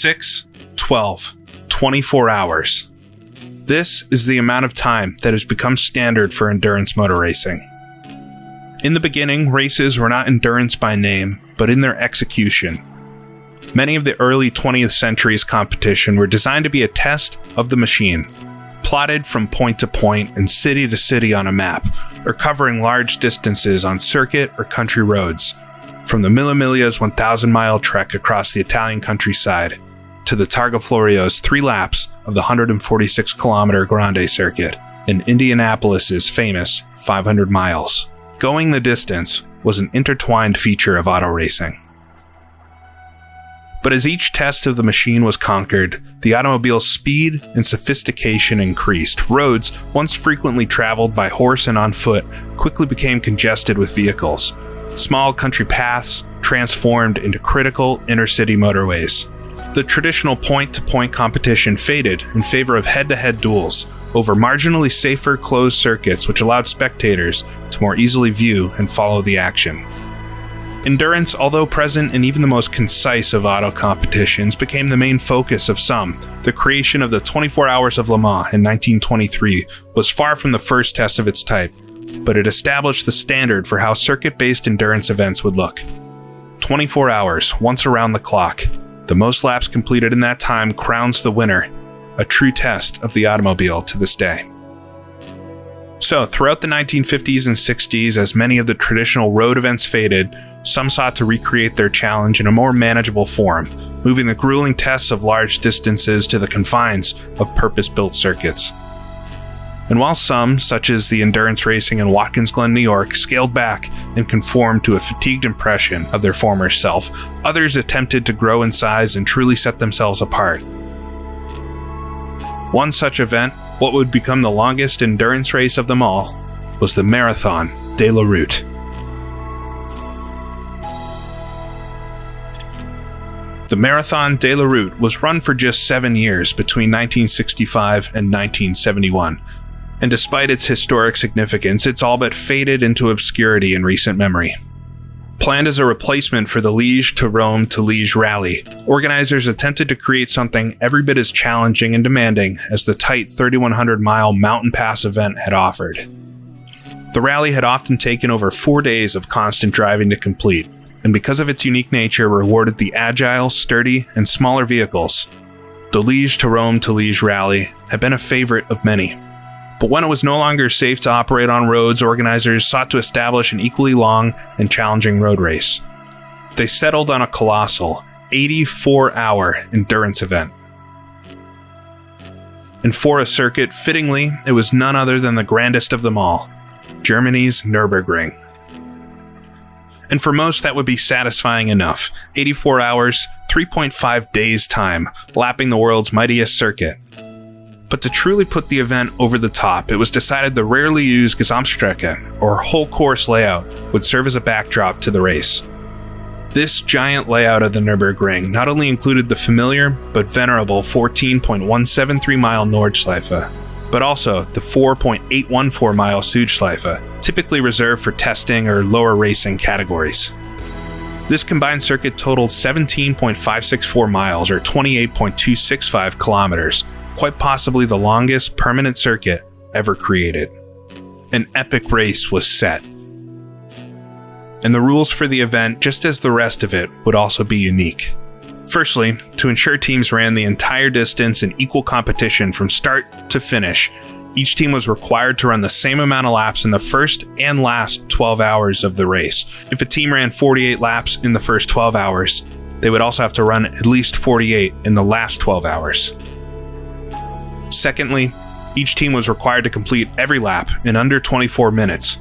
6, 12, 24 hours. This is the amount of time that has become standard for endurance motor racing. In the beginning, races were not endurance by name, but in their execution. Many of the early 20th century's competition were designed to be a test of the machine, plotted from point to point and city to city on a map, or covering large distances on circuit or country roads, from the Mille Miglia's 1,000-mile trek across the Italian countryside to the Targa Florio's 3 laps of the 146-kilometer Grande circuit and Indianapolis's famous 500 miles. Going the distance was an intertwined feature of auto racing. But as each test of the machine was conquered, the automobile's speed and sophistication increased. Roads, once frequently traveled by horse and on foot, quickly became congested with vehicles. Small country paths transformed into critical inner-city motorways. The traditional point-to-point competition faded in favor of head-to-head duels over marginally safer closed circuits which allowed spectators to more easily view and follow the action. Endurance, although present in even the most concise of auto competitions, became the main focus of some. The creation of the 24 Hours of Le Mans in 1923 was far from the first test of its type, but it established the standard for how circuit-based endurance events would look. 24 hours, once around the clock. The most laps completed in that time crowns the winner, a true test of the automobile to this day. So, throughout the 1950s and 60s, as many of the traditional road events faded, some sought to recreate their challenge in a more manageable form, moving the grueling tests of large distances to the confines of purpose-built circuits. And while some, such as the endurance racing in Watkins Glen, New York, scaled back and conformed to a fatigued impression of their former self, others attempted to grow in size and truly set themselves apart. One such event, what would become the longest endurance race of them all, was the Marathon de la Route. The Marathon de la Route was run for just 7 years between 1965 and 1971, and despite its historic significance, it's all but faded into obscurity in recent memory. Planned as a replacement for the Liège to Rome to Liège rally, organizers attempted to create something every bit as challenging and demanding as the tight 3,100-mile mountain pass event had offered. The rally had often taken over 4 days of constant driving to complete, and because of its unique nature rewarded the agile, sturdy, and smaller vehicles. The Liège to Rome to Liège rally had been a favorite of many. But when it was no longer safe to operate on roads, organizers sought to establish an equally long and challenging road race. They settled on a colossal 84-hour endurance event. And for a circuit, fittingly, it was none other than the grandest of them all, Germany's Nürburgring. And for most, that would be satisfying enough. 84 hours, 3.5 days' time, lapping the world's mightiest circuit. But to truly put the event over the top, it was decided the rarely used Gesamtstrecke, or whole course layout, would serve as a backdrop to the race. This giant layout of the Nürburgring not only included the familiar but venerable 14.173-mile Nordschleife, but also the 4.814-mile Südschleife, typically reserved for testing or lower racing categories. This combined circuit totaled 17.564 miles or 28.265 kilometers, quite possibly the longest permanent circuit ever created. An epic race was set. And the rules for the event, just as the rest of it, would also be unique. Firstly, to ensure teams ran the entire distance in equal competition from start to finish, each team was required to run the same amount of laps in the first and last 12 hours of the race. If a team ran 48 laps in the first 12 hours, they would also have to run at least 48 in the last 12 hours. Secondly, each team was required to complete every lap in under 24 minutes.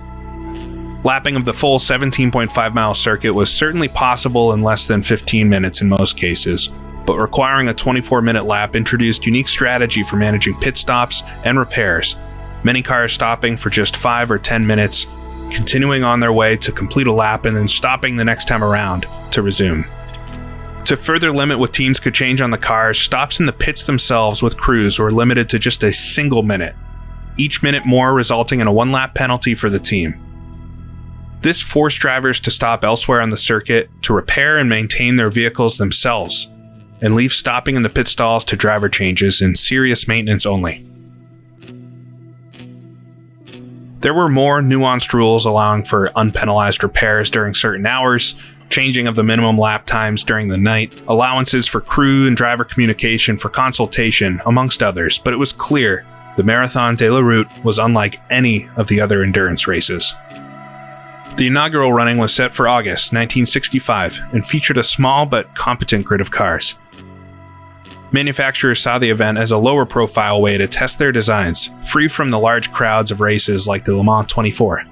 Lapping of the full 17.5-mile circuit was certainly possible in less than 15 minutes in most cases, but requiring a 24-minute lap introduced unique strategy for managing pit stops and repairs, many cars stopping for just 5 or 10 minutes, continuing on their way to complete a lap and then stopping the next time around to resume. To further limit what teams could change on the cars, stops in the pits themselves with crews were limited to just a single minute, each minute more resulting in a 1-lap penalty for the team. This forced drivers to stop elsewhere on the circuit to repair and maintain their vehicles themselves. and leave stopping in the pit stalls to driver changes and serious maintenance only. There were more nuanced rules allowing for unpenalized repairs during certain hours, changing of the minimum lap times during the night, allowances for crew and driver communication for consultation, amongst others, but it was clear the Marathon de la Route was unlike any of the other endurance races. The inaugural running was set for August 1965 and featured a small but competent grid of cars. Manufacturers saw the event as a lower profile way to test their designs, free from the large crowds of races like the Le Mans 24.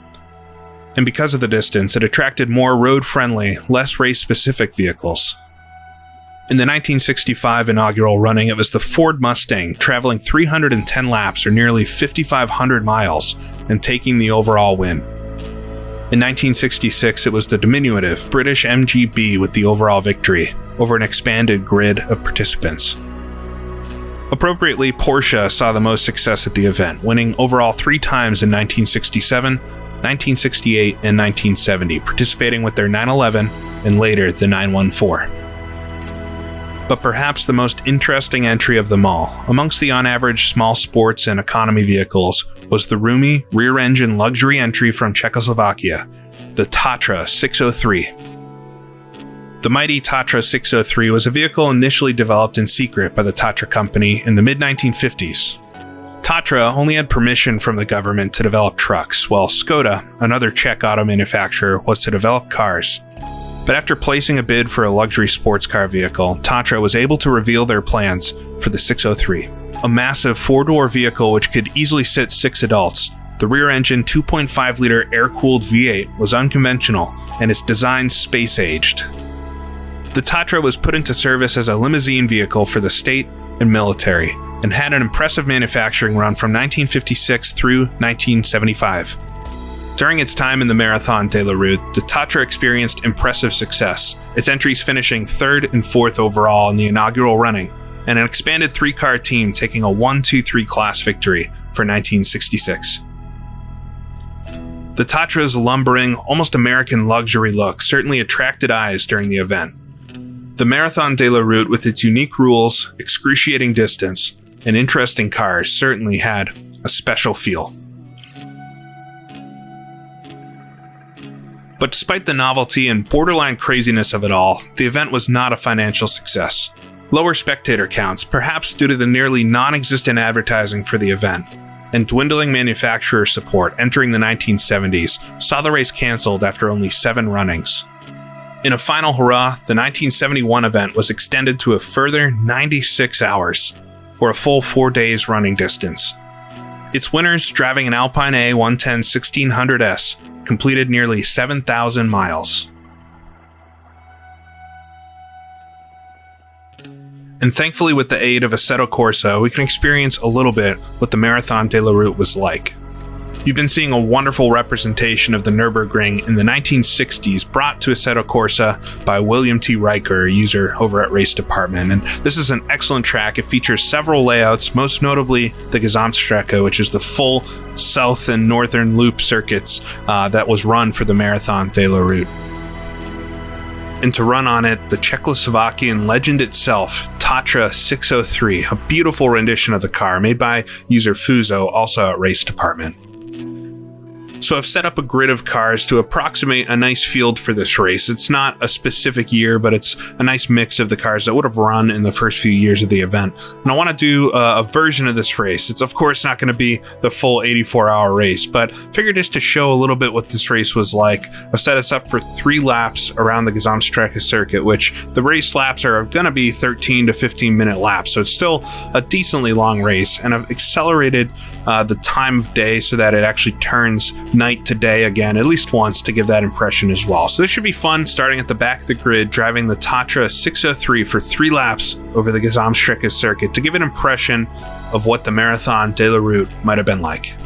And because of the distance, it attracted more road-friendly, less race-specific vehicles. In the 1965 inaugural running, it was the Ford Mustang traveling 310 laps or nearly 5,500 miles and taking the overall win. In 1966, it was the diminutive British MGB with the overall victory over an expanded grid of participants. Appropriately, Porsche saw the most success at the event, winning overall 3 times in 1967, 1968, and 1970, participating with their 911 and later the 914. But perhaps the most interesting entry of them all, amongst the on-average small sports and economy vehicles, was the roomy, rear-engine luxury entry from Czechoslovakia, the Tatra 603. The mighty Tatra 603 was a vehicle initially developed in secret by the Tatra company in the mid-1950s. Tatra only had permission from the government to develop trucks, while Skoda, another Czech auto manufacturer, was to develop cars. But after placing a bid for a luxury sports car vehicle, Tatra was able to reveal their plans for the 603. A massive 4-door vehicle which could easily sit 6 adults, the rear-engine 2.5-liter air-cooled V8 was unconventional and its design space-aged. The Tatra was put into service as a limousine vehicle for the state and military, and had an impressive manufacturing run from 1956 through 1975. During its time in the Marathon de la Route, the Tatra experienced impressive success, its entries finishing 3rd and 4th overall in the inaugural running, and an expanded 3-car team taking a 1-2-3 class victory for 1966. The Tatra's lumbering, almost American luxury look certainly attracted eyes during the event. The Marathon de la Route, with its unique rules, excruciating distance, and interesting cars, certainly had a special feel. But despite the novelty and borderline craziness of it all, the event was not a financial success. Lower spectator counts, perhaps due to the nearly non-existent advertising for the event, and dwindling manufacturer support entering the 1970s, saw the race cancelled after only 7 runnings. In a final hurrah, the 1971 event was extended to a further 96 hours, or a full 4 days running distance. Its winners, driving an Alpine A110 1600S, completed nearly 7,000 miles. And thankfully, with the aid of Assetto Corsa, we can experience a little bit what the Marathon de la Route was like. You've been seeing a wonderful representation of the Nürburgring in the 1960s brought to Assetto Corsa by William T. Riker, a user over at Race Department. And this is an excellent track. It features several layouts, most notably the Gesamtstrecke, which is the full south and northern loop circuits that was run for the Marathon de la Route. And to run on it, the Czechoslovakian legend itself, Tatra 603, a beautiful rendition of the car made by user Fuso, also at Race Department. So I've set up a grid of cars to approximate a nice field for this race. It's not a specific year, but it's a nice mix of the cars that would have run in the first few years of the event. And I want to do a version of this race. It's of course not going to be the full 84-hour race, but figured just to show a little bit what this race was like, I've set us up for 3 laps around the Gesamtstrecke circuit, which the race laps are going to be 13 to 15-minute laps. So it's still a decently long race, and I've accelerated the time of day so that it actually turns night to day again at least once to give that impression as well. So this should be fun, starting at the back of the grid, driving the Tatra 603 for 3 laps over the Gesamtstrecke circuit to give an impression of what the Marathon de la Route might have been like.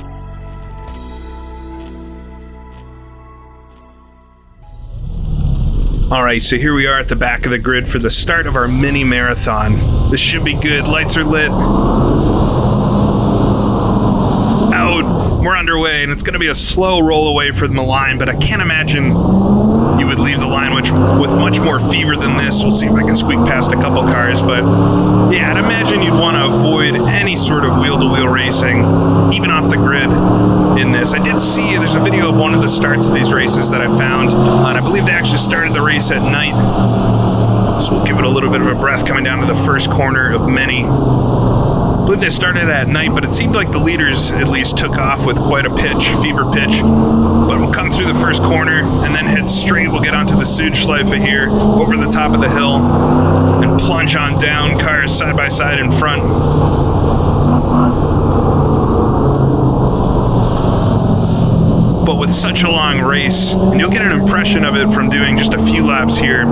Alright, so here we are at the back of the grid for the start of our mini marathon. This should be good. Lights are lit. Out. we're underway, and it's going to be a slow roll away from the line, but I can't imagine you would leave the line with much more fever than this. We'll see if I can squeak past a couple cars, but yeah, I'd imagine you'd want to avoid any sort of wheel-to-wheel racing, even off the grid in this. I did see there's a video of one of the starts of these races that I found, and I believe they actually started the race at night, so we'll give it a little bit of a breath coming down to the first corner of many. I believe they started at night, but it seemed like the leaders at least took off with quite a fever pitch. But we'll come through the first corner and then head straight. We'll get onto the Südschleife here, over the top of the hill, and plunge on down, cars side by side in front. But with such a long race, and you'll get an impression of it from doing just a few laps here,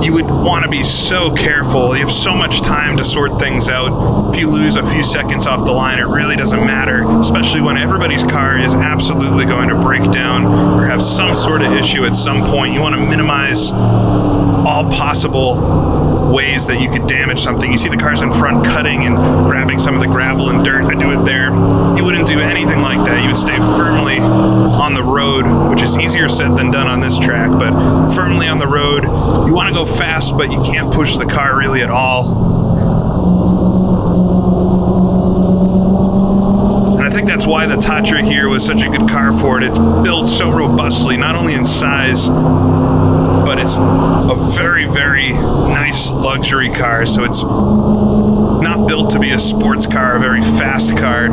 you would want to be so careful. You have so much time to sort things out. If you lose a few seconds off the line, it really doesn't matter, especially when everybody's car is absolutely going to break down or have some sort of issue at some point. You want to minimize all possible ways that you could damage something. You see the cars in front cutting and grabbing some of the gravel and dirt. I do it there. You wouldn't do anything like that. You would stay firmly on the road, which is easier said than done on this track, but firmly on the road. You want to go fast, but you can't push the car really at all. And I think that's why the Tatra here was such a good car for it. It's built so robustly, not only in size, but it's a very, very nice luxury car. So it's not built to be a sports car, a very fast car.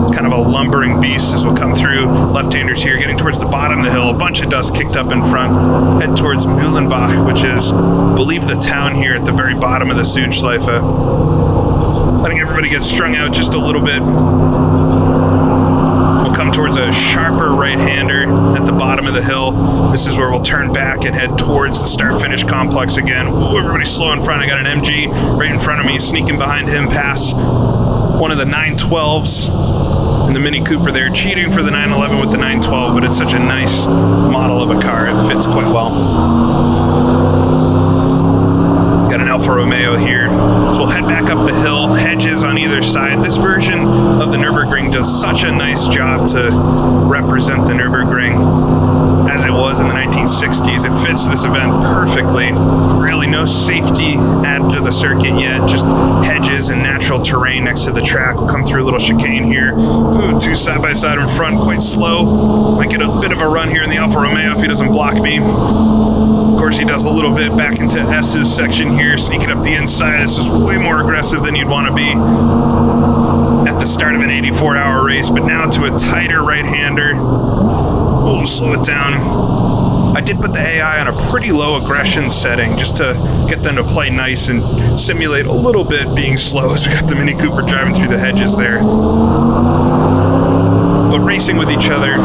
It's kind of a lumbering beast as we'll come through. Left-handers here getting towards the bottom of the hill. A bunch of dust kicked up in front. Head towards Mühlenbach, which is, I believe, the town here at the very bottom of the Südschleife. Letting everybody get strung out just a little bit. We'll come towards a sharper right-hander at the bottom of the hill. This is where we'll turn back and head towards the start-finish complex again. Ooh, everybody's slow in front. I got an MG right in front of me, sneaking behind him past one of the 912s and the Mini Cooper there, cheating for the 911 with the 912, but it's such a nice model of a car. It fits quite well. Got an Alfa Romeo here. So we'll head back up the hill, hedges on either side. This version of the Nürburgring does such a nice job to represent the Nürburgring as it was in the 1960s. It fits this event perfectly. Really no safety added to the circuit yet, just hedges and natural terrain next to the track. We'll come through a little chicane here. Ooh, two side by side in front, quite slow. Might get a bit of a run here in the Alfa Romeo if he doesn't block me. Of course, he does a little bit back into S's section here, sneaking up the inside. This is way more aggressive than you'd want to be at the start of an 84-hour race, but now to a tighter right-hander. We'll slow it down. I did put the AI on a pretty low aggression setting just to get them to play nice and simulate a little bit being slow as we got the Mini Cooper driving through the hedges there. But racing with each other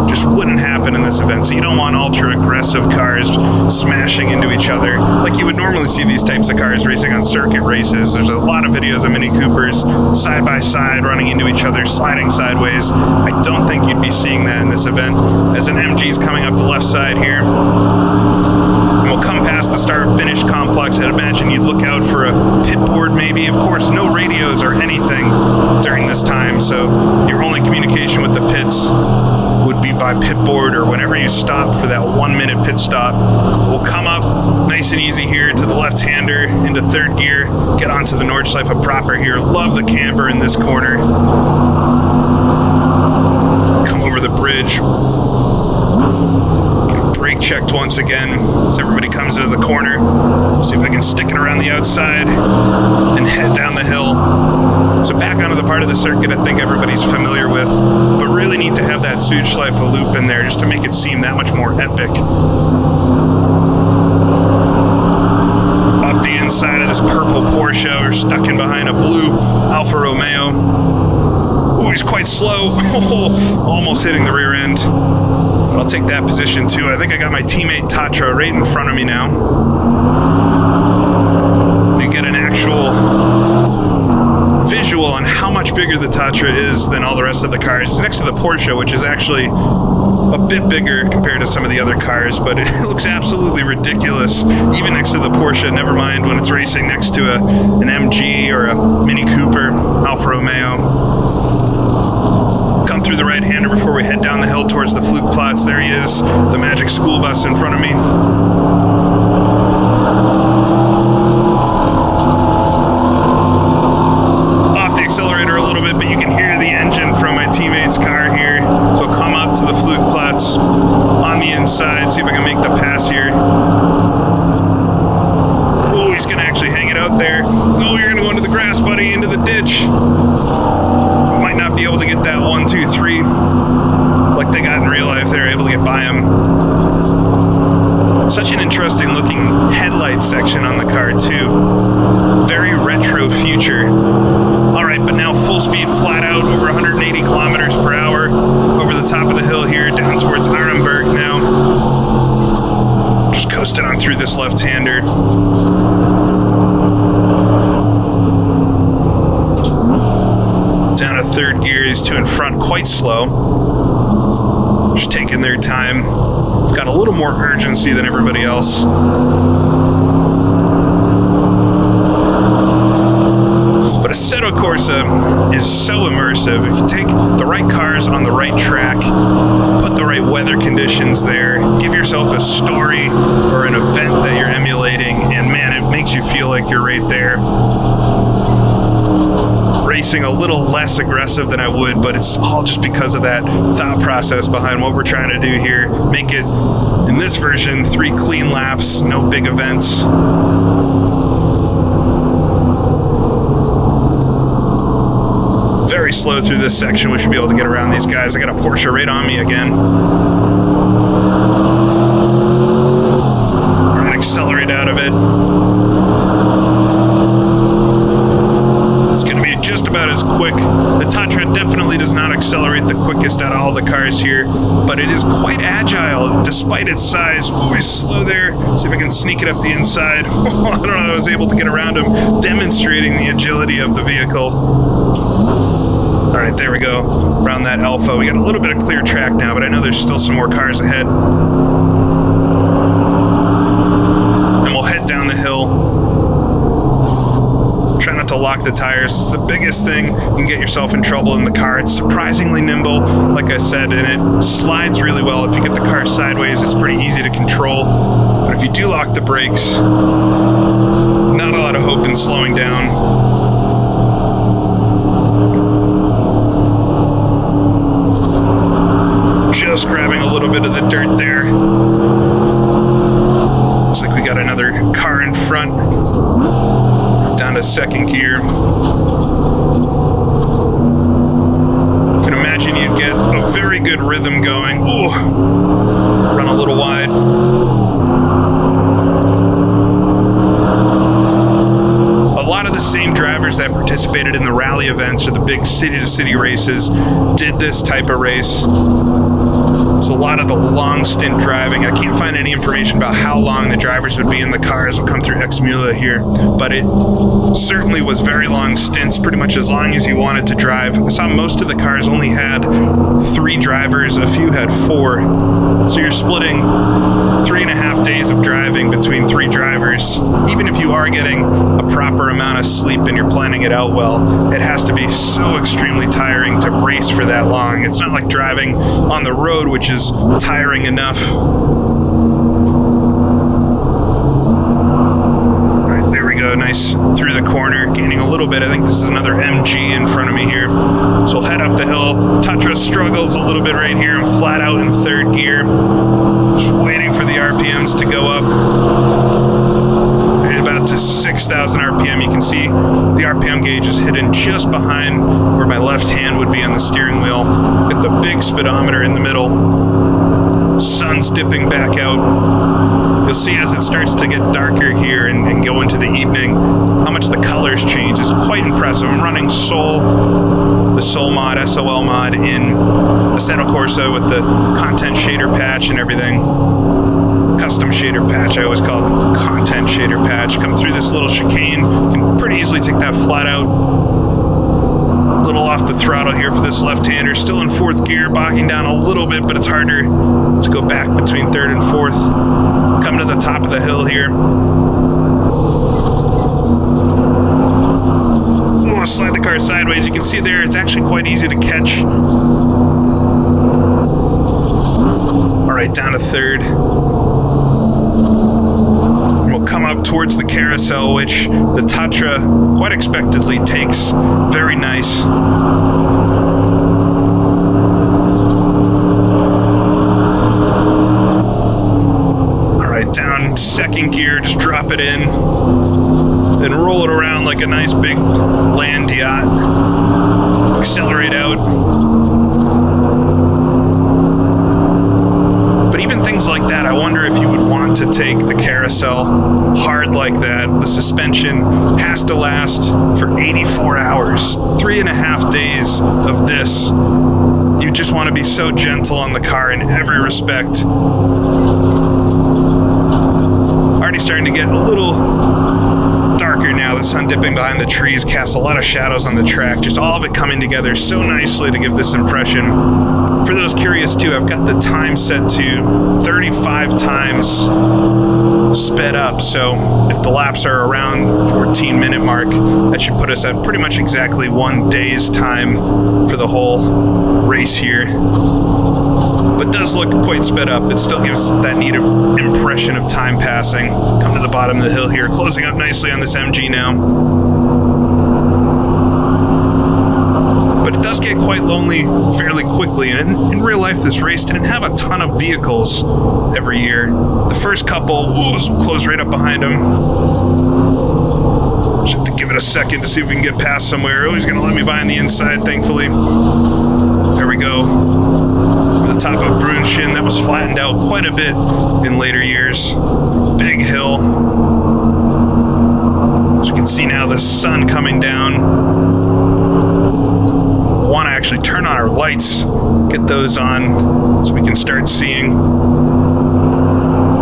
just wouldn't happen in this event, so you don't want ultra-aggressive cars smashing into each other like you would normally see these types of cars racing on circuit races. There's a lot of videos of Mini Coopers side by side running into each other, sliding sideways. I don't think you'd be seeing that in this event, as an MG's coming up the left side here. And we'll come past the start-finish complex. I'd imagine you'd look out for a pit board maybe. Of course, no radios or anything during this time, so your only communication with the pits would be by pit board or whenever you stop for that 1 minute pit stop. We'll come up nice and easy here to the left-hander into third gear, get onto the Nordschleife proper here. Love the camber in this corner. Come over the bridge. Get brake checked once again as everybody comes into the corner. See if I can stick it around the outside and head down the hill. So back onto the part of the circuit I think everybody's familiar with, but really need to have that Südschleife loop in there just to make it seem that much more epic. Up the inside of this purple Porsche, we're stuck in behind a blue Alfa Romeo. Ooh, he's quite slow. Almost hitting the rear end. But I'll take that position too. I think I got my teammate Tatra right in front of me now. You get an actual visual on how much bigger the Tatra is than all the rest of the cars. It's next to the Porsche, which is actually a bit bigger compared to some of the other cars, but it looks absolutely ridiculous even next to the Porsche, never mind when it's racing next to an MG or a Mini Cooper, Alfa Romeo. through the right-hander before we head down the hill towards the fluke plots. There he is, the magic school bus in front of me. Off the accelerator a little bit, but you can hear the engine from my teammate's car here. So come up to the fluke plots on the inside, see if I can make the pass here. Oh, he's going to actually hang it out there. No, you're going to go into the grass, buddy, into the ditch. Might not be able to get that 1, 2, 3 like they got in real life. They were able to get by him. Such an interesting looking headlight section on the car too. Very retro future. Alright, but now full speed flat out over 180 kilometers per hour over the top of the hill here down towards Nürburgring now. Just coasting on through this left-hander. Down to third gear, these two in front quite slow. Just taking their time. I've got a little more urgency than everybody else. But Assetto Corsa is so immersive. If you take the right cars on the right track, put the right weather conditions there, give yourself a story or an event that you're emulating, and man, it makes you feel like you're right there. Racing a little less aggressive than I would, but it's all just because of that thought process behind what we're trying to do here. Make it, in this version, 3 clean laps, no big events. Very slow through this section. We should be able to get around these guys. I got a Porsche right on me again. We're going to accelerate out of it. It's going to be just about as quick. The Tatra definitely does not accelerate the quickest out of all the cars here, but it is quite agile despite its size. Ooh, he's slow there. See if I can sneak it up the inside. I don't know if I was able to get around him, demonstrating the agility of the vehicle. All right, there we go. Around that Alpha. We got a little bit of clear track now, but I know there's still some more cars ahead. And we'll head down the hill. Try not to lock the tires. It's the biggest thing. You can get yourself in trouble in the car. It's surprisingly nimble, like I said, and it slides really well. If you get the car sideways, it's pretty easy to control. But if you do lock the brakes, not a lot of hope in slowing down. Just grabbing a little bit of the dirt there. Looks like we got another car in front. Down to second gear. You can imagine you'd get a very good rhythm going. Ooh, run a little wide. A lot of the same drivers that participated in the rally events or the big city-to-city races did this type of race. There's a lot of the long stint driving. I can't find any information about how long the drivers would be in the cars. We'll come through Exmula here, but it certainly was very long stints, pretty much as long as you wanted to drive. I saw most of the cars only had 3 drivers, a few had 4. So you're splitting 3.5 days of driving between 3 drivers. Even if you are getting a proper amount of sleep and you're planning it out well, it has to be so extremely tiring to race for that long. It's not like driving on the road, which is tiring enough. All right, there we go. Nice through the corner, gaining a little bit. I think this is another MG in front of me here. So we'll head up the hill. Tatra struggles a little bit right here. I'm flat out in third gear. Just waiting for the RPMs to go up. Right about to 6,000 RPM. You can see the RPM gauge is hidden just behind where my left hand would be on the steering wheel. With the big speedometer in the middle. Sun's dipping back out. You'll see as it starts to get darker here and go into the evening, how much the colors change is quite impressive. I'm running the Sol mod, SOL mod in Assetto Corsa with the content shader patch and everything. Custom shader patch, I always call it the content shader patch. Come through this little chicane, you can pretty easily take that flat out. A little off the throttle here for this left-hander. Still in 4th gear, bogging down a little bit, but it's harder to go back between 3rd and 4th. Coming to the top of the hill here. Oh, slide the car sideways. You can see there, it's actually quite easy to catch right, down to third. And we'll come up towards the carousel, which the Tatra quite expectedly takes very nice. Down second gear, just drop it in, then roll it around like a nice big land yacht. Accelerate out. But even things like that, I wonder if you would want to take the carousel hard like that. The suspension has to last for 84 hours, 3.5 days of this. You just want to be so gentle on the car in every respect. Already starting to get a little darker now. The sun dipping behind the trees casts a lot of shadows on the track. Just all of it coming together so nicely to give this impression. For those curious too, I've got the time set to 35 times sped up. So if the laps are around 14-minute mark, that should put us at pretty much exactly 1 day's time for the whole race here. But does look quite sped up. It still gives that neat impression of time passing. Come to the bottom of the hill here, closing up nicely on this MG now. But it does get quite lonely fairly quickly, and in real life this race didn't have a ton of vehicles every year. The first couple, we'll close right up behind them. Just have to give it a second to see if we can get past somewhere. Oh, he's going to let me by on the inside, thankfully. There we go. The top of Brunshin, that was flattened out quite a bit in later years. Big hill. As you can see now, the sun coming down. We want to actually turn on our lights, get those on so we can start seeing.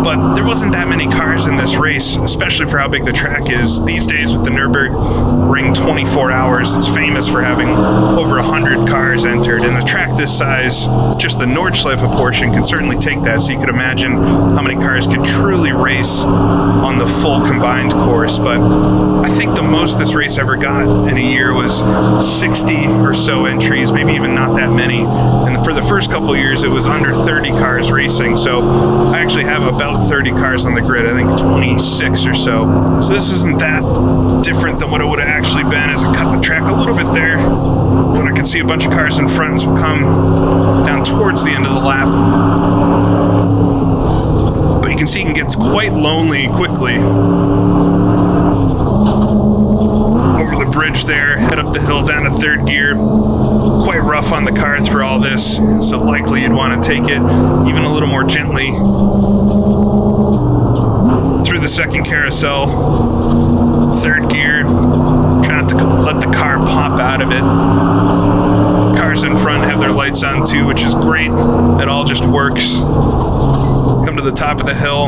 But there wasn't that many cars in this race, especially for how big the track is. These days with the Nürburgring 24 hours, it's famous for having over 100 cars entered. And the track this size, just the Nordschleife portion, can certainly take that. So you could imagine how many cars could truly race on the full combined course. But I think the most this race ever got in a year was 60 or so entries, maybe even not that many. And for the first couple of years, it was under 30 cars racing. So I actually have about 30 cars on the grid, I think 26 or so. So this isn't that different than what it would have actually been as I cut the track a little bit there. When I could see a bunch of cars in front as we come down towards the end of the lap. But you can see it gets quite lonely quickly. Over the bridge there, head up the hill down to third gear. Quite rough on the car through all this, so likely you'd want to take it even a little more gently. Through the second carousel, third gear, try not to let the car pop out of it. Cars in front have their lights on too, which is great. It all just works. Come to the top of the hill,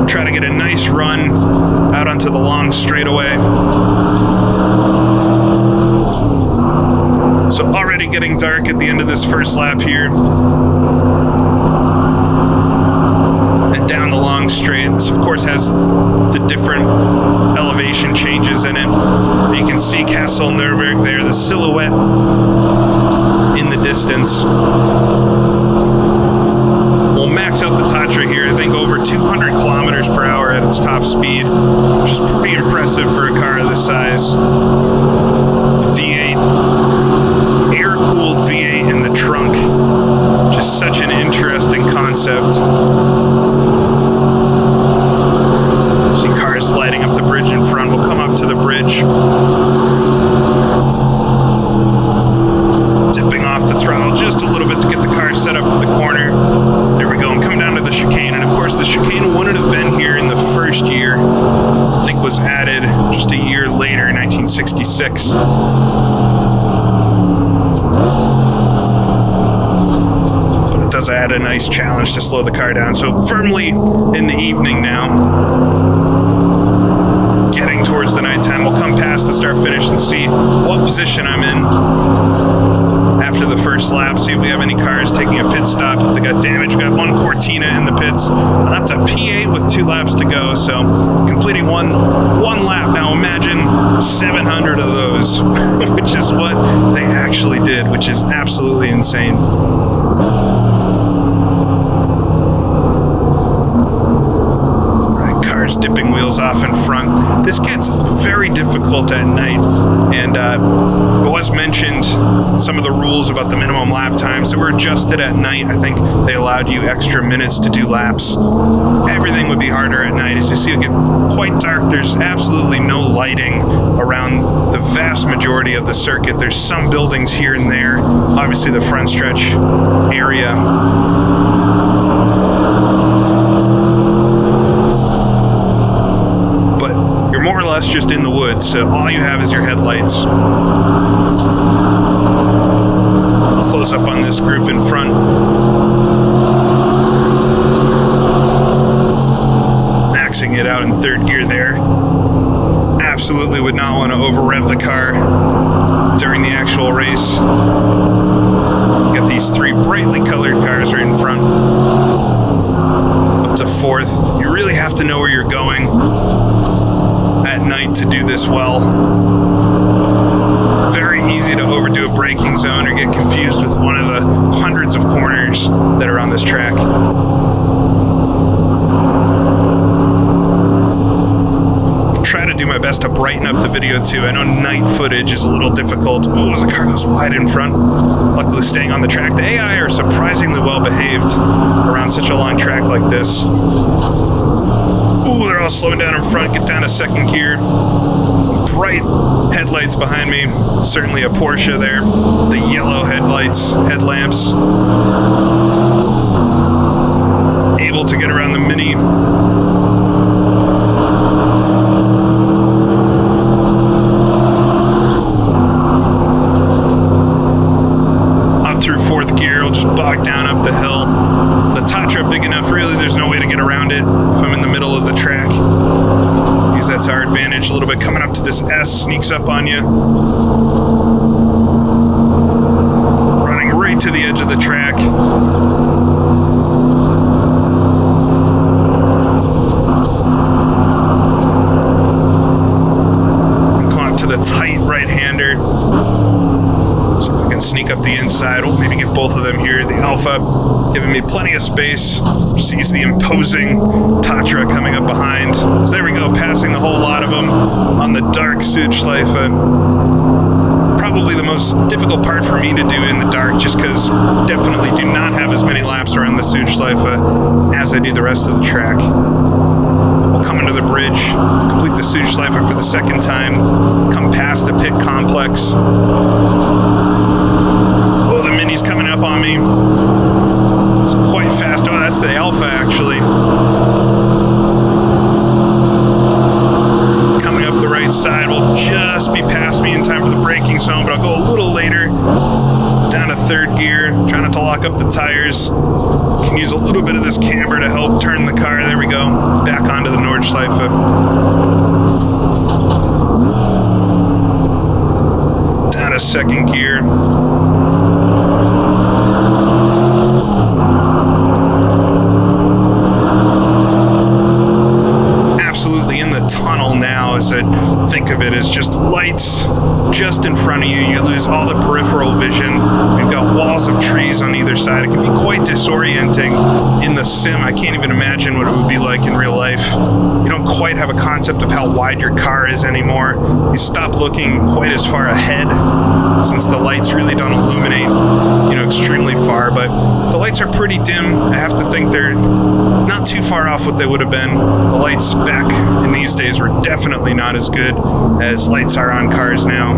and try to get a nice run out onto the long straightaway. So already getting dark at the end of this first lap here. And down the long straight. This, of course, has the different elevation changes in it. You can see Castle Nürburgring there, the silhouette in the distance. We'll max out the Tatra here, I think over 200 kilometers per hour at its top speed, which is pretty impressive for a car of this size. The V8, air-cooled V8 in the trunk. Just such an interesting concept. See cars lighting up the bridge in front. We'll come up to the bridge. Tipping off the throttle just a little bit to get the car set up for the corner. There we go, and come down to the chicane. And of course, the chicane wouldn't have been here in the first year. I think was added just a year later, 1966. Does add a nice challenge to slow the car down. So firmly in the evening now, getting towards the nighttime. We'll come past the start finish and see what position I'm in after the first lap, see if we have any cars taking a pit stop, if they got damage. We got one Cortina in the pits, and up to P8 with 2 laps to go. So completing one lap. Now imagine 700 of those, which is what they actually did, which is absolutely insane. cars dipping wheels off in front. This gets very difficult at night, and it was mentioned some of the rules about the minimum lap times that were adjusted at night. I think they allowed you extra minutes to do laps. Everything would be harder at night. As you see, it get quite dark. There's absolutely no lighting around the vast majority of the circuit. There's some buildings here and there. Obviously the front stretch area. But you're more or less just in the woods, so all you have is your headlights. I'll close up on this group in front. Maxing it out in third gear there. Absolutely would not want to over-rev the car during the actual race. We got these three brightly colored cars right in front. Up to fourth. You really have to know where you're going at night to do this well. Very easy to overdo a braking zone or get confused with one of the hundreds of corners that are on this track. Try to do my best to brighten up the video too. I know night footage is a little difficult. Ooh, as the car goes wide in front. Luckily staying on the track. The AI are surprisingly well behaved around such a long track like this. Ooh, they're all slowing down in front. Get down to second gear. Bright headlights behind me. Certainly a Porsche there. The yellow headlamps. Able to get around the Mini. Through fourth gear, we'll just bog down up the hill. The Tatra big enough, really, there's no way to get around it if I'm in the middle of the track. Use that to our advantage a little bit. Coming up to this S, sneaks up on you. Running right to the edge of the track. And come up to the tight right-hander. See if I can sneak up the inside. We'll maybe get both of them here. The Alpha giving me plenty of space. Sees the imposing Tatra coming up behind. So there we go, passing the whole lot of them on the dark Südschleife. Probably the most difficult part for me to do in the dark, just because I definitely do not have as many laps around the Südschleife as I do the rest of the track. We'll come under the bridge, complete the Südschleife for the second time, come past the pit complex. Oh, the Mini's coming up on me. It's quite fast. Oh, that's the Alpha, actually. Coming up the right side will just be past me in time for the braking zone, but I'll go a little later. Down to third gear, trying not to lock up the tires. Can use a little bit of this camber to help turn the car. There we go. Back onto the Nordschleife. Down to second gear. Absolutely in the tunnel now, as I think of it as just lights just in front of you. You lose all the peripheral vision. We've got walls of trees on either side. It can be quite disorienting in the sim. I can't even imagine what it would be like in real life. You don't quite have a concept of how wide your car is anymore. You stop looking quite as far ahead, since the lights really don't illuminate, extremely far, but the lights are pretty dim. I have to think they're not too far off what they would have been. The lights back in these days were definitely not as good as lights are on cars now.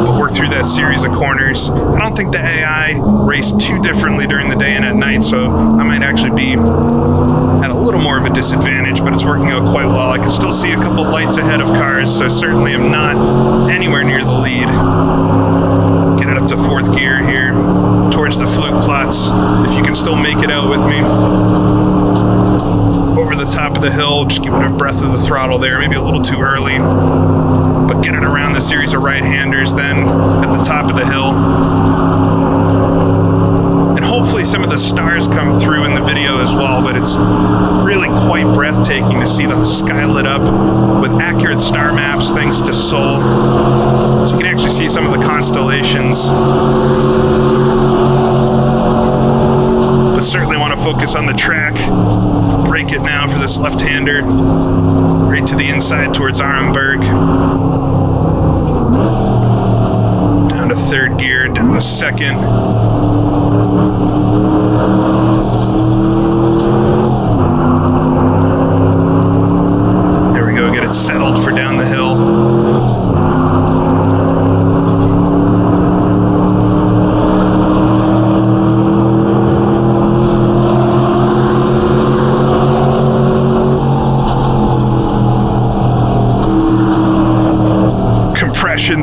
But work through that series of corners. I don't think the AI race too differently during the day and at night, so I might actually be at a little more of a disadvantage, but it's working out quite well. I can still see a couple lights ahead of cars, so certainly am not anywhere near the lead. Get it up to fourth gear here, towards the Flugplatz, if you can still make it out with me. Over the top of the hill, just give it a breath of the throttle there, maybe a little too early. But get it around the series of right-handers then at the top of the hill. And hopefully some of the stars come through in the video as well, but it's really quite breathtaking to see the sky lit up with accurate star maps thanks to Sol. So you can actually see some of the constellations. But certainly want to focus on the track. brake it now for this left-hander. Right to the inside towards Arenberg. Down to third gear, down to second. There we go, get it settled for down the hill.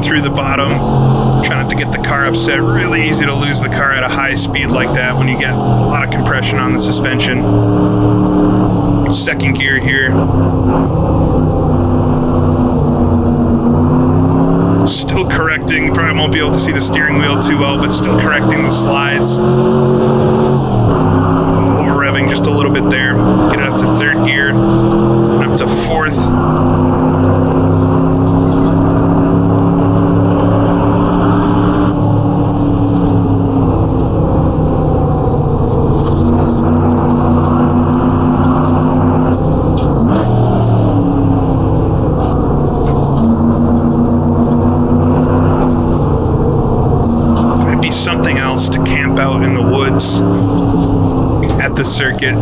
Through the bottom, try not to get the car upset. Really easy to lose the car at a high speed like that when you get a lot of compression on the suspension. Second gear here. Still correcting, probably won't be able to see the steering wheel too well, but still correcting the slides. Over revving just a little bit there. Get it up to third gear and up to fourth. Something else to camp out in the woods at the circuit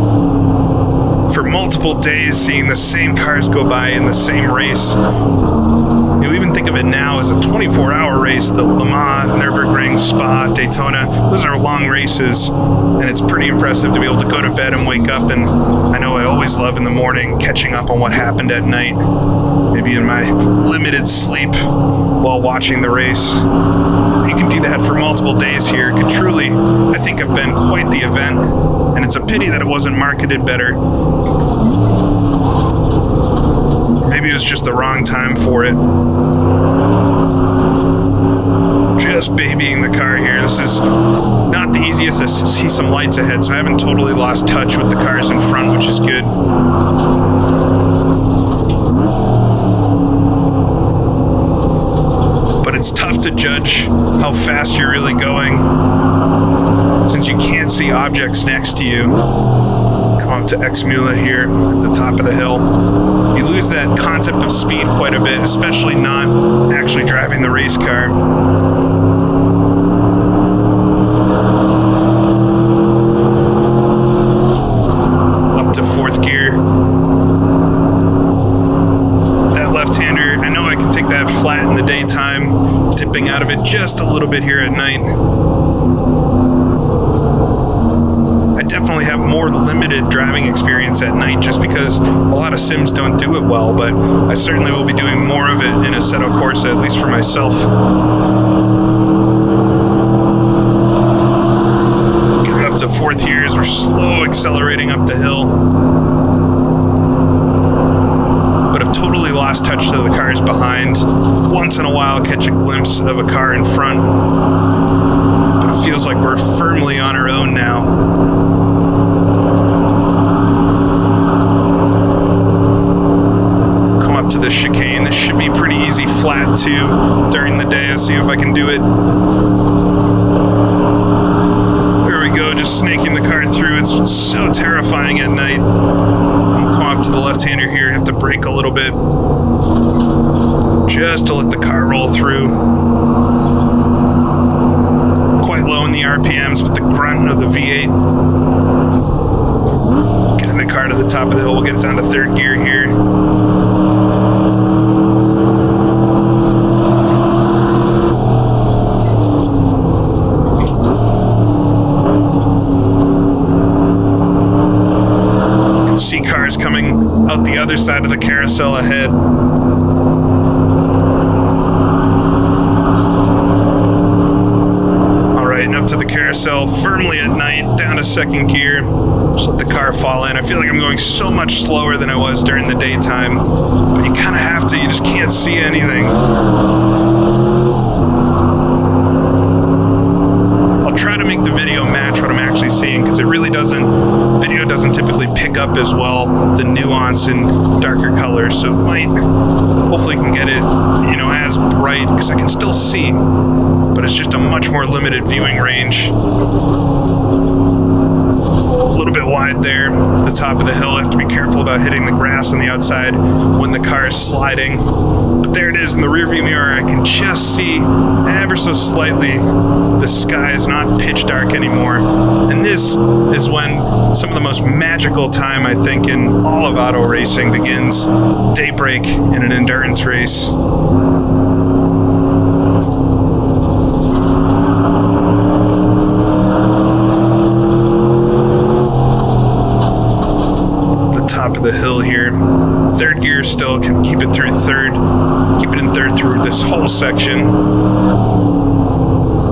for multiple days, seeing the same cars go by in the same race. You even think of it now as a 24-hour race. The Le Mans, Nürburgring, Spa, Daytona, those are long races, and it's pretty impressive to be able to go to bed and wake up. And I know I always love in the morning catching up on what happened at night, maybe in my limited sleep while watching the race. You can do that for multiple days here. It could truly, I think, have been quite the event, and it's a pity that it wasn't marketed better. Maybe it was just the wrong time for it. Just babying the car here. This is not the easiest. I see some lights ahead, so I haven't totally lost touch with the cars in front, which is good. It's tough to judge how fast you're really going since you can't see objects next to you. Come up to Exmühle here at the top of the hill. You lose that concept of speed quite a bit, especially not actually driving the race car. Up to fourth gear. That left-hander, I know I can take that flat in the daytime, dipping out of it just a little bit here at night. I definitely have more limited driving experience at night just because a lot of sims don't do it well, but I certainly will be doing more of it in Assetto Corsa, at least for myself. Get it up to fourth here as we're slow accelerating up the hill. Totally lost touch to the cars behind. Once in a while, catch a glimpse of a car in front. But it feels like we're firmly on our own now. Come up to the chicane. This should be pretty easy flat too during the day. I'll see if I can do it. There we go, just snaking the car through. It's so terrifying at night. We'll come up to the left-hander here, have to brake a little bit just to let the car roll through. Quite low in the RPMs with the grunt of the V8. Getting the car to the top of the hill, we'll get it down to third gear here. See cars coming out the other side of the carousel ahead. All right, and up to the carousel, firmly at night, down to second gear. Just let the car fall in. I feel like I'm going so much slower than I was during the daytime, but you kind of have to, you just can't see anything. I'll try to make the video match what I'm actually seeing, because it really doesn't, video doesn't typically pick up as well the nuance in darker colors, so it might, hopefully can get it, you know, as bright, because I can still see, but it's just a much more limited viewing range. little bit wide there at the top of the hill. I have to be careful about hitting the grass on the outside when the car is sliding. But there it is in the rearview mirror. I can just see ever so slightly the sky is not pitch dark anymore. And this is when some of the most magical time, I think, in all of auto racing begins. Daybreak in an endurance race. Top of the hill here. Third gear still, can keep it through third. Keep it in third through this whole section.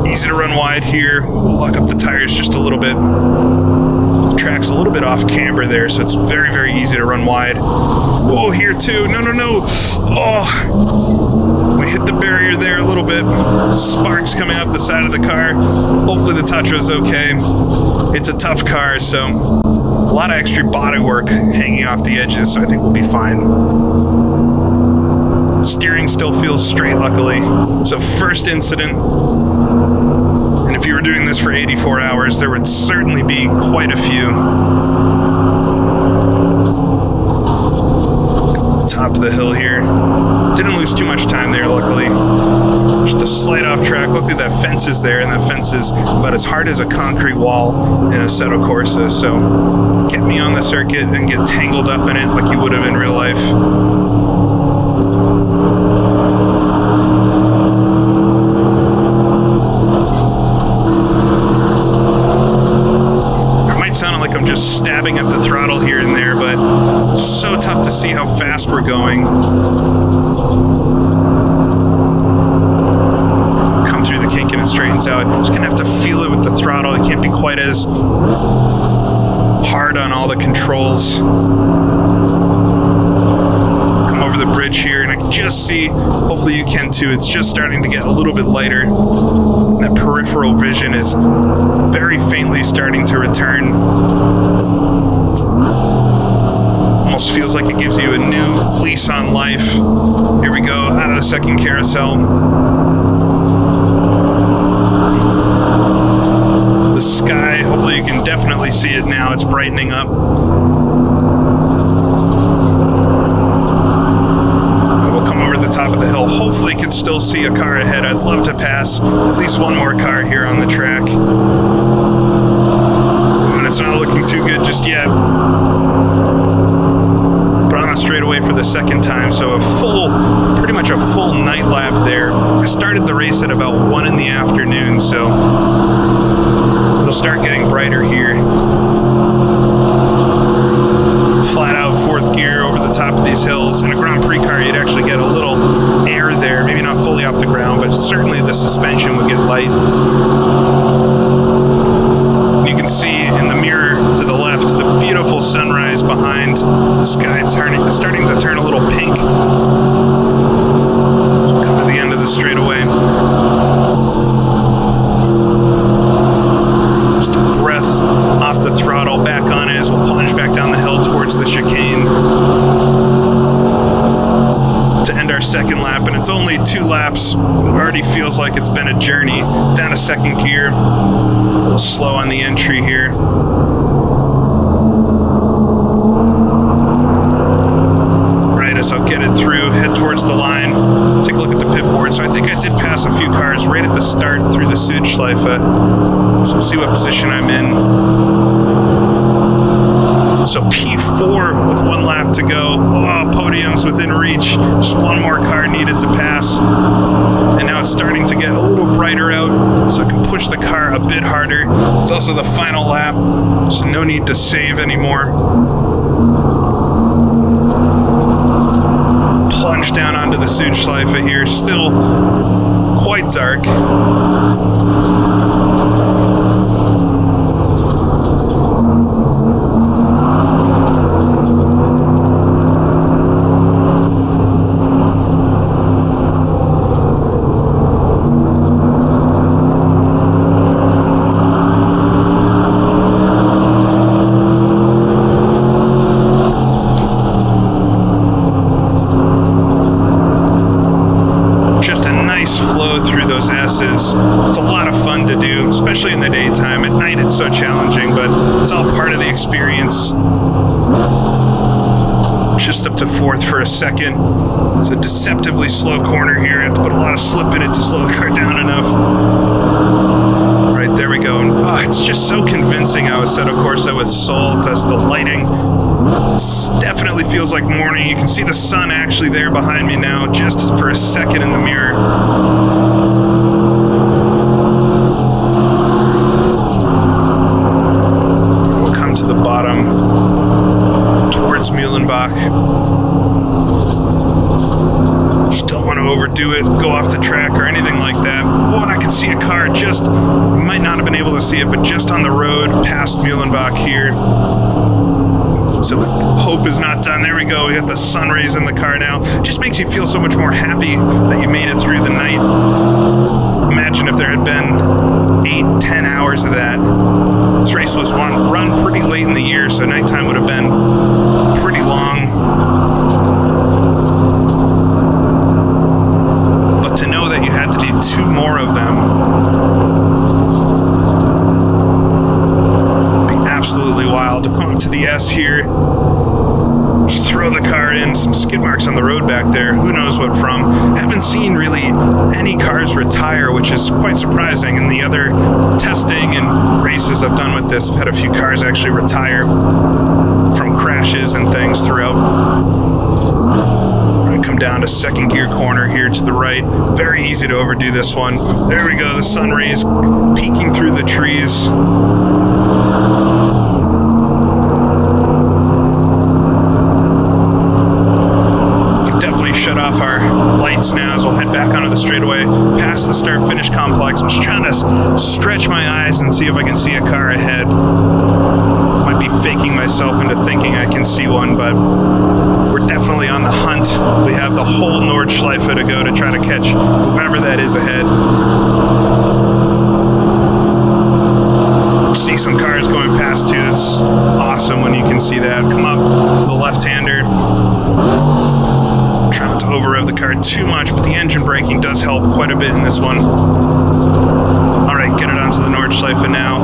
Easy to run wide here. We'll lock up the tires just a little bit. The track's a little bit off camber there, so it's very, very easy to run wide. Whoa, here too. No. Oh, we hit the barrier there a little bit. Sparks coming up the side of the car. Hopefully the Tatra's okay. It's a tough car, so a lot of extra body work hanging off the edges, so I think we'll be fine. Steering still feels straight, luckily. So first incident, and if you were doing this for 84 hours, there would certainly be quite a few. The top of the hill here. Didn't lose too much time there, luckily. Just a slight off track. Luckily that fence is there, and that fence is about as hard as a concrete wall in Assetto Corsa, so get me on the circuit and get tangled up in it like you would have in real life. It might sound like I'm just stabbing at the throttle here and there, but it's so tough to see how fast we're going. Come through the kink and it straightens out. Just gonna have to feel it with the throttle. It can't be quite as hard on all the controls. Come over the bridge here, and I can just see, hopefully you can too, it's just starting to get a little bit lighter. That peripheral vision is very faintly starting to return. Almost feels like it gives you a new lease on life. Here we go, out of the second carousel. The sky, hopefully you can definitely see it now. It's brightening up. We'll come over to the top of the hill. Hopefully you can still see a car ahead. I'd love to pass at least one more car here on the track. And it's not looking too good just yet. But on the straightaway for the second time, so pretty much a full night lap there. I started the race at about 1 in the afternoon, so it'll start getting brighter here. Flat out fourth gear over the top of these hills. In a Grand Prix car, you'd actually get a little air there, maybe not fully off the ground, but certainly the suspension would get light. You can see in the mirror to the left the beautiful sunrise behind. The sky starting to turn a little pink. So come to the end of the straightaway. Just a breath off the throttle, back on it as we'll plunge back down the hill towards the chicane to end our second lap, and it's only 2 laps. It already feels like it's been a journey. Down to second gear, a little slow on the entry here. Right as I'll get it through, head towards the line, take a look at the pit board. So I think I did pass a few cars right at the start through the Südschleife. So we'll see what position I'm in. So P4 with 1 lap to go. Oh, podium's within reach. Just 1 more car needed to pass. And now it's starting to get a little brighter out, so I can push the car a bit harder. It's also the final lap, so no need to save anymore. Plunge down onto the Südschleife here. Still quite dark. It's a lot of especially in the daytime. At night it's so challenging, but it's all part of the experience. Just up to fourth for a second. It's a deceptively slow corner here. I have to put a lot of slip in it to slow the car down enough. All right, there we go. And, it's just so convincing how Assetto Corsa with Soul does the lighting. It definitely feels like morning. You can see the sun actually there behind me now, just for a second in the mirror. We'll come to the bottom towards Mühlenbach. Just don't want to overdo it, go off the track or anything like that. Oh, and I can see a car just, you might not have been able to see it, but just on the road past Mühlenbach here. So hope is not done. There we go. We got the sun rays in the car now. Just makes you feel so much more happy that you made it through the night. Imagine if there had been 8-10 hours of that. This race was run pretty late in the year, so nighttime would have been pretty long. But to know that you had to do 2 more of them, be absolutely wild. To come up to the S here, just throw the car in, some skid marks on the road back there, who knows what from. Haven't seen really any cars retire, which is quite surprising. In the other testing and races I've done with this, I've had a few cars actually retire from crashes and things throughout. We're going to come down to second gear corner here to the right. Very easy to overdo this one. There we go, the sun rays peeking through the trees. Shut off our lights now as we'll head back onto the straightaway past the start-finish complex. I'm just trying to stretch my eyes and see if I can see a car ahead. Might be faking myself into thinking I can see one, but we're definitely on the hunt. We have the whole Nordschleife to go to try to catch whoever that is ahead. See some cars going past too. That's awesome when you can see that. Come up to the left-hander. Try not to over-rev the car too much, but the engine braking does help quite a bit in this one. All right, get it onto the Nordschleife now.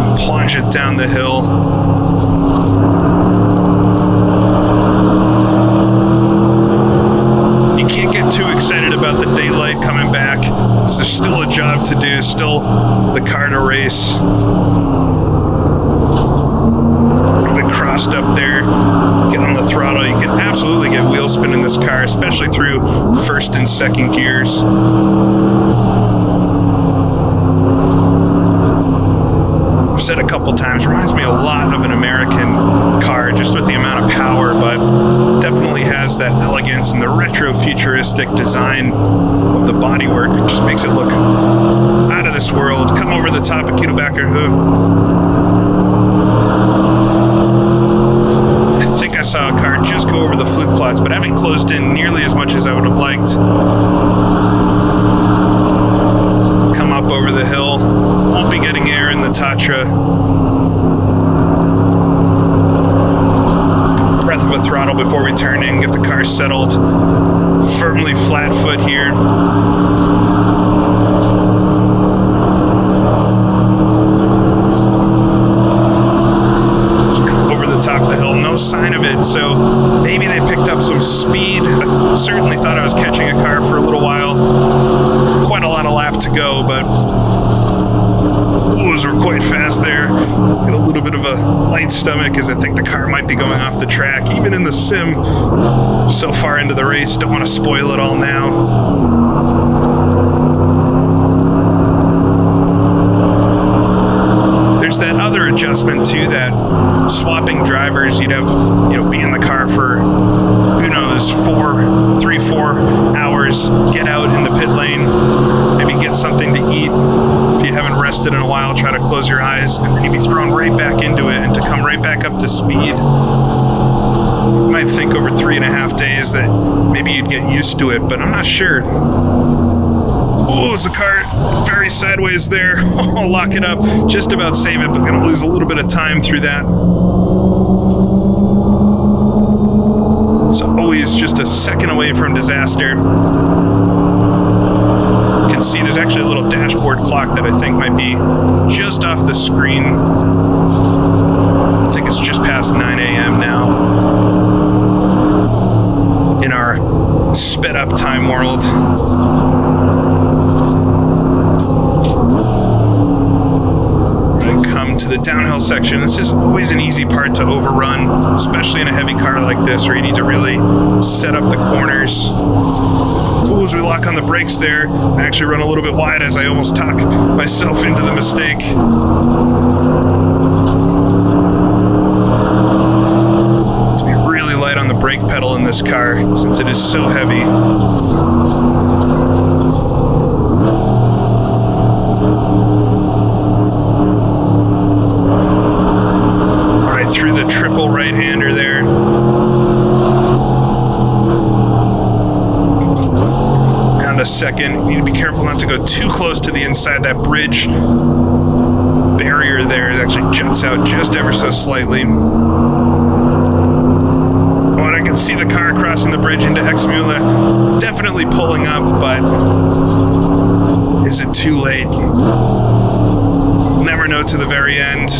And plunge it down the hill. Too excited about the daylight coming back. So there's still a job to do, still the car to race. A little bit crossed up there. Get on the throttle. You can absolutely get wheel spin in this car, especially through first and second gears. I've said a couple times, reminds me a lot of an American car, just with the amount of power, but definitely has that elegance and the retro-futuristic design of the bodywork. It just makes it look out of this world. Come over the top of Kielbacher Hood. I think I saw a car just go over the Flugplatz, but I haven't closed in nearly as much as I would have liked. Come up over the hill. Won't be getting air in the Tatra. Breath of a throttle before we turn in, get the car settled. Firmly flat foot here. Just come over the top of the hill, no sign of it, so maybe they picked up some speed. I certainly thought I was catching a car for a little while. Quite a lot of lap to go, but those were quite fast there. Get a little bit of a light stomach as I think the car might be going off the track. Even in the sim, so far into the race, don't want to spoil it all now. There's that other adjustment too, that swapping drivers, you'd have, be in the car for, who knows, 3-4 hours, get out in the pit lane, maybe get something to eat. If you haven't rested in a while, try to close your eyes, and then you'd be thrown right back into it, and to come right back up to speed. You might think over 3.5 days that maybe you'd get used to it, but I'm not sure. Oh, is the car very sideways there? I'll lock it up. Just about save it, but gonna lose a little bit of time through that. So always just a second away from disaster. You can see there's actually a little dashboard clock that I think might be just off the screen. I think it's just past 9 a.m. now in our sped up time world. To the downhill section. This is always an easy part to overrun, especially in a heavy car like this where you need to really set up the corners. Ooh, as we lock on the brakes there, I actually run a little bit wide as I almost talk myself into the mistake. To be really light on the brake pedal in this car since it is so heavy. Through the triple right-hander there. Down to second. You need to be careful not to go too close to the inside. That bridge barrier there actually juts out just ever so slightly. Oh, and I can see the car crossing the bridge into Exmühle. Definitely pulling up, but is it too late? You'll never know to the very end.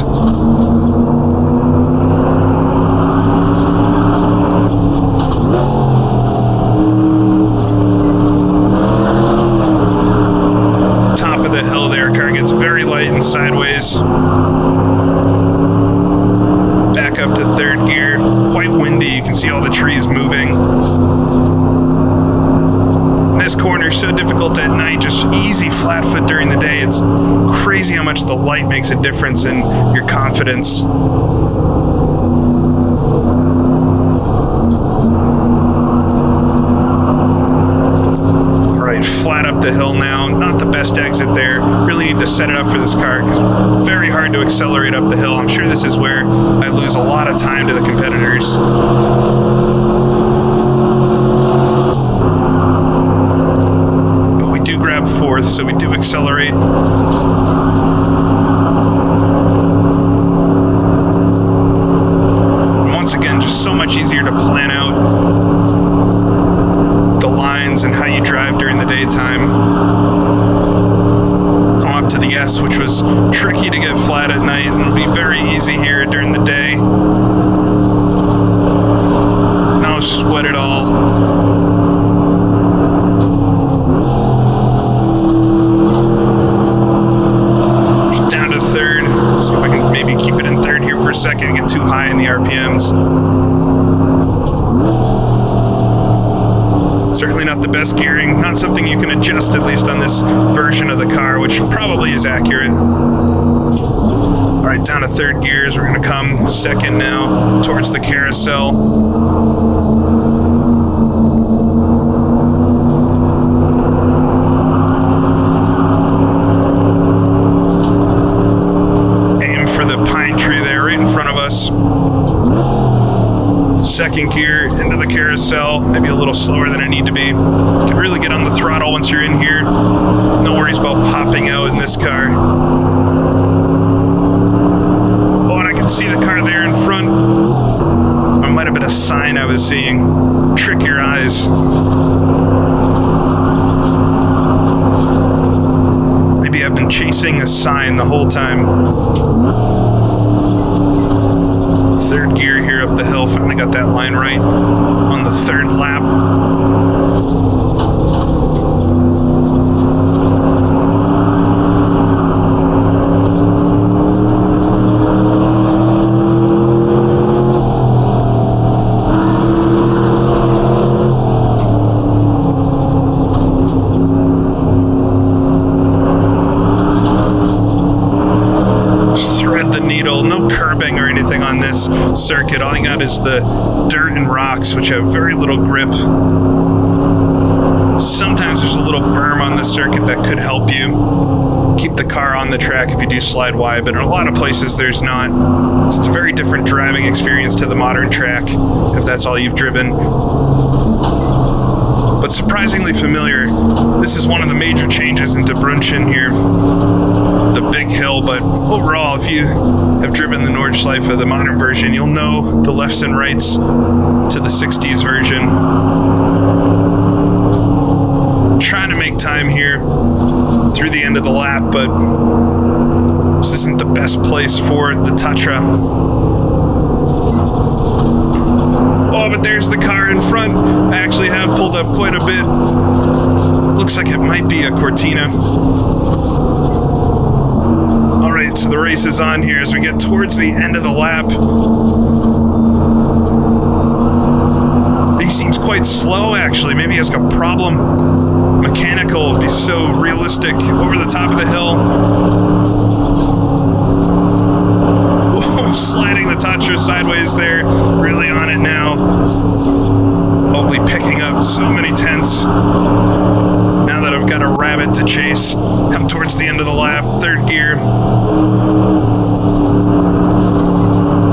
Sideways. Back up to third gear. Quite windy. You can see all the trees moving. And this corner is so difficult at night. Just easy flat foot during the day. It's crazy how much the light makes a difference in your confidence. Flat up the hill now, not the best exit there. Really need to set it up for this car because it's very hard to accelerate up the hill. I'm sure this is where I lose a lot of time to the competitors. But we do grab fourth, so we do accelerate. And once again, just so much easier to plan out and how you drive during the daytime. Come up to the S, which was tricky to get flat at night, and it'll be very easy here during the day. No sweat at all. Just down to third. See if I can maybe keep it in third here for a second, get too high in the RPMs. Certainly not the best gearing, not something you can adjust, at least on this version of the car, which probably is accurate. All right, down to third gears. We're going to come second now towards the carousel. Aim for the pine tree there right in front of us. Second gear into the carousel, maybe a little slower than I need to be. Can really get on the throttle once you're in here. No worries about popping out in this car. Oh, and I can see the car there in front. It might have been a sign I was seeing. Trick your eyes. Maybe I've been chasing a sign the whole time. Third gear here up the hill. Finally got that line right on the third lap. Or anything on this circuit. All you got is the dirt and rocks, which have very little grip. Sometimes there's a little berm on the circuit that could help you keep the car on the track if you do slide wide, but in a lot of places there's not. So it's a very different driving experience to the modern track if that's all you've driven. but surprisingly familiar. This is one of the major changes into Brunchen here. The big hill, but overall, if you have driven the Nordschleife, the modern version, you'll know the lefts and rights to the 60s version. I'm trying to make time here through the end of the lap, but this isn't the best place for the Tatra. Oh, but there's the car in front. I actually have pulled up quite a bit. Looks like it might be a Cortina. All right, so the race is on here as we get towards the end of the lap. He seems quite slow, actually. Maybe he has a problem. Mechanical would be so realistic. Over the top of the hill. Sliding the Tatra sideways there, really on it now. Probably picking up so many tenths. Now that I've got a rabbit to chase, come towards the end of the lap, third gear.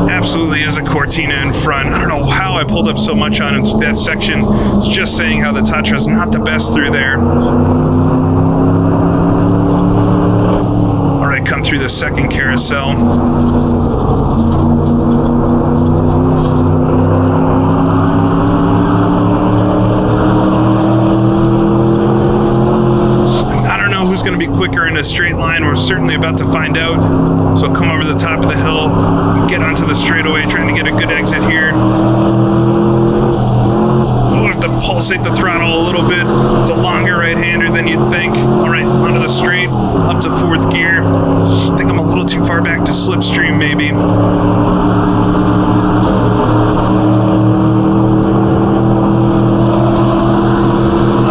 Absolutely is a Cortina in front. I don't know how I pulled up so much on that section. It's just saying how the Tatra is not the best through there. All right, come through the second carousel. Quicker in a straight line. We're certainly about to find out. So I'll come over the top of the hill and get onto the straightaway, trying to get a good exit here. We'll have to pulsate the throttle a little bit. It's a longer right-hander than you'd think. All right, onto the straight, up to fourth gear. I think I'm a little too far back to slipstream, maybe.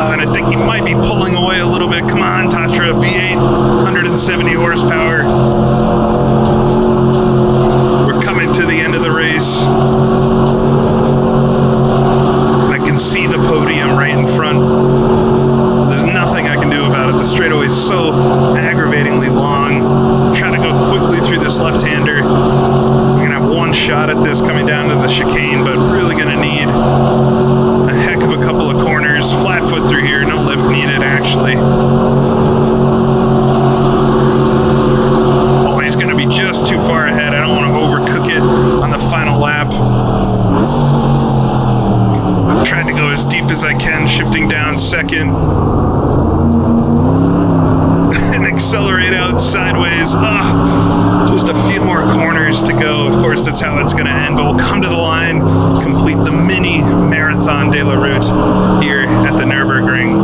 And I think he might be pulling away a little bit. Come on, Tatra, V8, 170 horsepower. We're coming to the end of the race. And I can see the podium right in front. There's nothing I can do about it. The straightaway is so aggravatingly long. I'm trying to go quickly through this left-hander. We're going to have one shot at this coming down to the chicane, but really going to need a heck of a couple of corners. Flat foot through here, no lift needed, actually. Oh, he's going to be just too far ahead. I don't want to overcook it on the final lap. I'm trying to go as deep as I can, shifting down second. And accelerate out sideways. Just a few more corners to go. Of course, that's how it's going to end, but we'll come to the line, complete the mini Marathon de la Route here at the Nürburgring.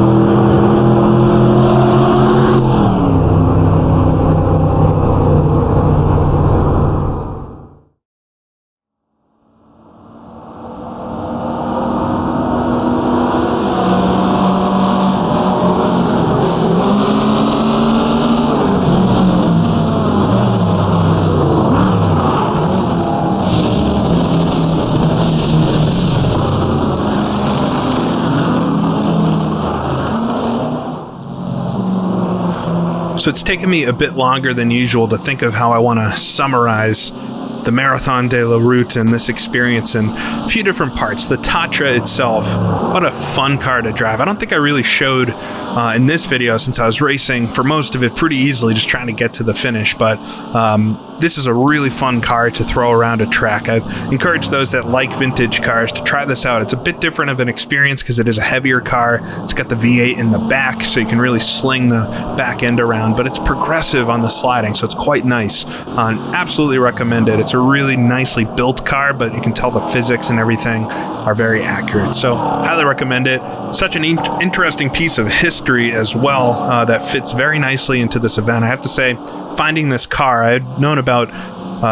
So it's taken me a bit longer than usual to think of how I want to summarize the Marathon de la Route and this experience in a few different parts. The Tatra itself, what a fun car to drive. I don't think I really showed in this video, since I was racing for most of it pretty easily, just trying to get to the finish, but this is a really fun car to throw around a track. I encourage those that like vintage cars to try this out. It's a bit different of an experience because it is a heavier car. It's got the V8 in the back, so you can really sling the back end around, but it's progressive on the sliding, so it's quite nice. Absolutely recommend it. It's a really nicely built car, but you can tell the physics and everything are very accurate, so highly recommend it. Such an interesting piece of history as well that fits very nicely into this event. I have to say, finding this car, I had known about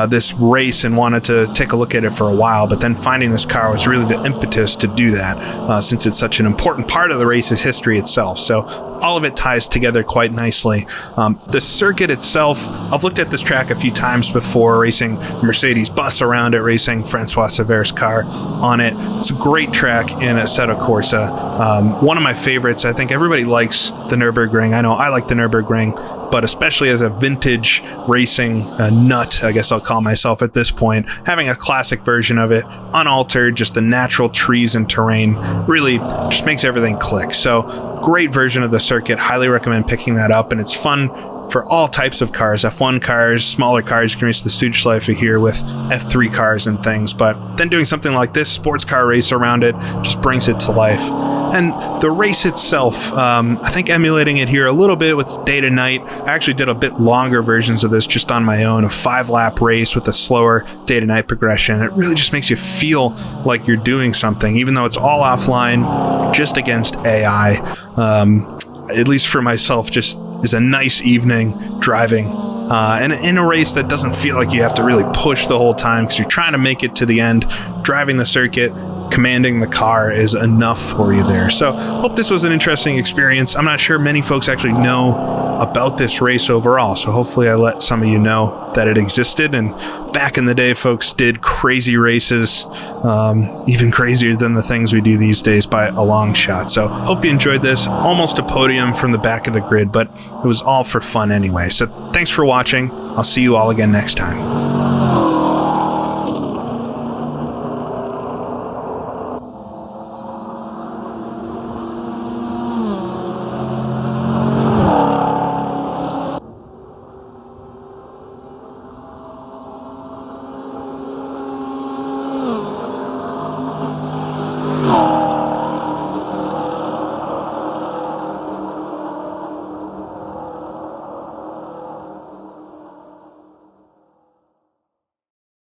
this race and wanted to take a look at it for a while, but then finding this car was really the impetus to do that, since it's such an important part of the race's history itself. So all of it ties together quite nicely. The circuit itself, I've looked at this track a few times before, racing Mercedes bus around it, racing Francois Sever's car on it. It's a great track in Assetto Corsa. One of my favorites. I think everybody likes the Nürburgring. I know I like the Nürburgring, but especially as a vintage racing nut, I guess I'll call myself at this point, having a classic version of it, unaltered, just the natural trees and terrain, really just makes everything click. So great version of the circuit. Highly recommend picking that up, and it's fun for all types of cars, F1 cars, smaller cars. You can race the Studschleife here with F3 cars and things, but then doing something like this, sports car race around it, just brings it to life. And the race itself, I think emulating it here a little bit with day to night. I actually did a bit longer versions of this just on my own, a 5-lap race with a slower day to night progression. It really just makes you feel like you're doing something, even though it's all offline, just against AI. At least for myself, just is a nice evening driving and in a race that doesn't feel like you have to really push the whole time because you're trying to make it to the end. Driving the circuit, commanding the car is enough for you there. So hope this was an interesting experience. I'm not sure many folks actually know about this race overall, so hopefully I let some of you know that it existed. And back in the day, folks did crazy races, even crazier than the things we do these days by a long shot. So hope you enjoyed this. Almost a podium from the back of the grid, but it was all for fun anyway. So thanks for watching. I'll see you all again next time.